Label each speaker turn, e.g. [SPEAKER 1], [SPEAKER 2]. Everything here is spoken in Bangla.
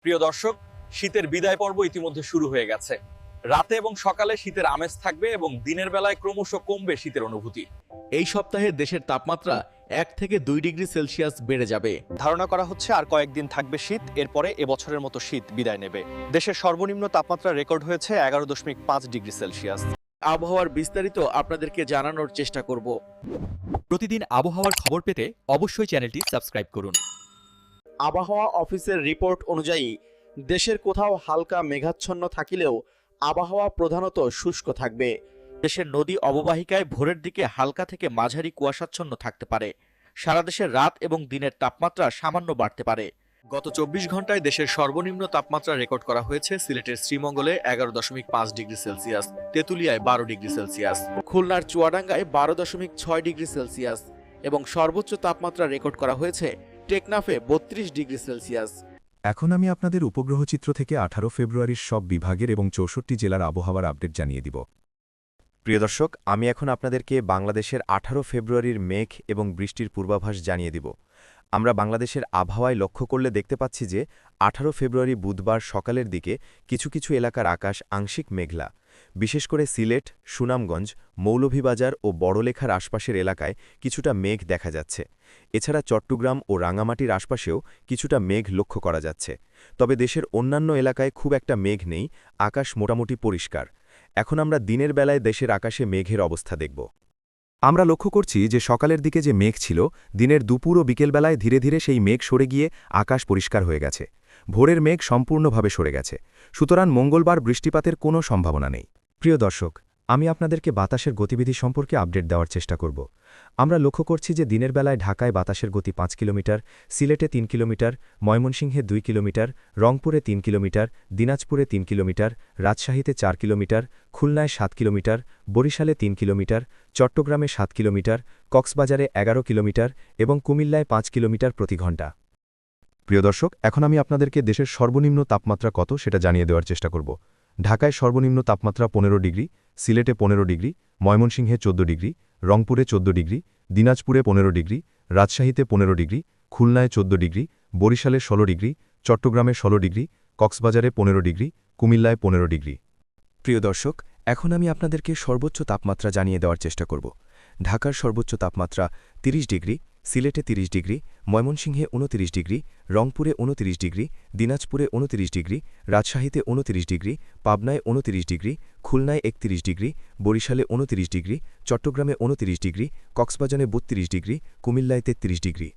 [SPEAKER 1] প্রিয় দর্শক, শীতের বিদায় পর্ব ইতিমধ্যে শুরু হয়ে গেছে। রাতে এবং সকালে শীতের আমেজ থাকবে এবং দিনের বেলায় ক্রমশ কমবে শীতের অনুভূতি। এই সপ্তাহে দেশের তাপমাত্রা 1 থেকে 2 ডিগ্রি সেলসিয়াস বেড়ে যাবে।
[SPEAKER 2] ধারণা করা হচ্ছে আর কয়েকদিন থাকবে শীত, এরপরে এবছরের মতো শীত বিদায় নেবে। দেশের সর্বনিম্ন তাপমাত্রা রেকর্ড হয়েছে 11.5 ডিগ্রি সেলসিয়াস।
[SPEAKER 1] আবহাওয়ার বিস্তারিত আপনাদেরকে জানানোর চেষ্টা করব।
[SPEAKER 3] প্রতিদিন আবহাওয়ার খবর পেতে অবশ্যই চ্যানেলটি সাবস্ক্রাইব করুন।
[SPEAKER 1] আবহাওয়া অফিসের রিপোর্ট অনুযায়ী দেশের কোথাও হালকা মেঘাচ্ছন্ন থাকিলেও আবহাওয়া প্রধানত শুষ্ক থাকবে। দেশের নদী অববাহিকায় ভোরের দিকে হালকা থেকে মাঝারি কুয়াশাচ্ছন্ন থাকতে পারে। সারা দেশের রাত এবং দিনের তাপমাত্রা সামান্য বাড়তে পারে। গত 24 ঘন্টায় দেশের সর্বনিম্ন তাপমাত্রা রেকর্ড করা হয়েছে সিলেটের শ্রীমঙ্গলে 11.5 ডিগ্রি সেলসিয়াস, তেঁতুলিয়ায় 12 ডিগ্রি সেলসিয়াস, খুলনার চুয়াডাঙ্গায় 12.6 ডিগ্রি সেলসিয়াস এবং সর্বোচ্চ তাপমাত্রা রেকর্ড করা হয়েছে টেকনাফে 32 ডিগ্রি সেলসিয়াস।
[SPEAKER 4] এখন আমি আপনাদের উপগ্রহচিত্র থেকে 18 ফেব্রুয়ারির সব বিভাগের এবং 64 জেলার আবহাওয়ার আপডেট জানিয়ে দিব।
[SPEAKER 5] প্রিয় দর্শক, আমি এখন আপনাদেরকে বাংলাদেশের 18 ফেব্রুয়ারির মেঘ এবং বৃষ্টির পূর্বাভাস জানিয়ে দিব। আমরা বাংলাদেশের আবহাওয়ায় লক্ষ্য করলে দেখতে পাচ্ছি যে 18 ফেব্রুয়ারি বুধবার সকালের দিকে কিছু কিছু এলাকার আকাশ আংশিক মেঘলা। বিশেষ করে সিলেট, সুনামগঞ্জ, মৌলভীবাজার ও বড়লেখার আশপাশের এলাকায় কিছুটা মেঘ দেখা যাচ্ছে। এছাড়া চট্টগ্রাম ও রাঙামাটির আশপাশেও কিছুটা মেঘ লক্ষ্য করা যাচ্ছে। তবে দেশের অন্যান্য এলাকায় খুব একটা মেঘ নেই, আকাশ মোটামুটি পরিষ্কার। এখন আমরা দিনের বেলায় দেশের আকাশে মেঘের অবস্থা দেখব।
[SPEAKER 4] আমরা লক্ষ্য করছি যে সকালের দিকে যে মেঘ ছিল, দিনের দুপুর ও বিকেলবেলায় ধীরে ধীরে সেই মেঘ সরে গিয়ে আকাশ পরিষ্কার হয়ে গেছে। ভোরের মেঘ সম্পূর্ণভাবে সরে গেছে। সুতরাং মঙ্গলবার বৃষ্টিপাতের কোনো সম্ভাবনা নেই। প্রিয় দর্শক, আমি আপনাদেরকে বাতাসের গতিবিধি সম্পর্কে আপডেট দেওয়ার চেষ্টা করব। আমরা লক্ষ্য করছি যে দিনের বেলায় ঢাকায় বাতাসের গতি 5 কিলোমিটার, সিলেটে 3 কিলোমিটার, ময়মনসিংহে 2 কিলোমিটার, রংপুরে 3 কিলোমিটার, দিনাজপুরে 3 কিলোমিটার, রাজশাহীতে 4 কিলোমিটার, খুলনায় 7 কিলোমিটার, বরিশালে 3 কিলোমিটার, চট্টগ্রামে 7 কিলোমিটার, কক্সবাজারে 11 কিলোমিটার এবং কুমিল্লায় 5 কিলোমিটার প্রতি ঘণ্টা। প্রিয় দর্শক, এখন আমি আপনাদেরকে দেশের সর্বনিম্ন তাপমাত্রা কত সেটা জানিয়ে দেওয়ার চেষ্টা করব। ঢাকায় সর্বনিম্ন তাপমাত্রা 15 ডিগ্রি, সিলেটে 15 ডিগ্রি, ময়মনসিংহে 14 ডিগ্রি, রংপুরে 14 ডিগ্রি, দিনাজপুরে 15 ডিগ্রি, রাজশাহীতে 15 ডিগ্রি, খুলনায় 14 ডিগ্রি, বরিশালে 16 ডিগ্রি, চট্টগ্রামে 16 ডিগ্রি, কক্সবাজারে 15 ডিগ্রি, কুমিল্লায় 15 ডিগ্রি। প্রিয় দর্শক, এখন আমি আপনাদেরকে সর্বোচ্চ তাপমাত্রা জানিয়ে দেওয়ার চেষ্টা করব। ঢাকার সর্বোচ্চ তাপমাত্রা 30 ডিগ্রি, সিলেটে 30 ডিগ্রি, ময়মনসিংহে 29 ডিগ্রি, রংপুরে 29 ডিগ্রি, দিনাজপুরে 29 ডিগ্রি, রাজশাহীতে 29 ডিগ্রি, পাবনায় 29 ডিগ্রি, খুলনায় 31 ডিগ্রি, বরিশালে 29 ডিগ্রি, চট্টগ্রামে 29 ডিগ্রি, কক্সবাজারে 32 ডিগ্রি, কুমিল্লায় 33 ডিগ্রি।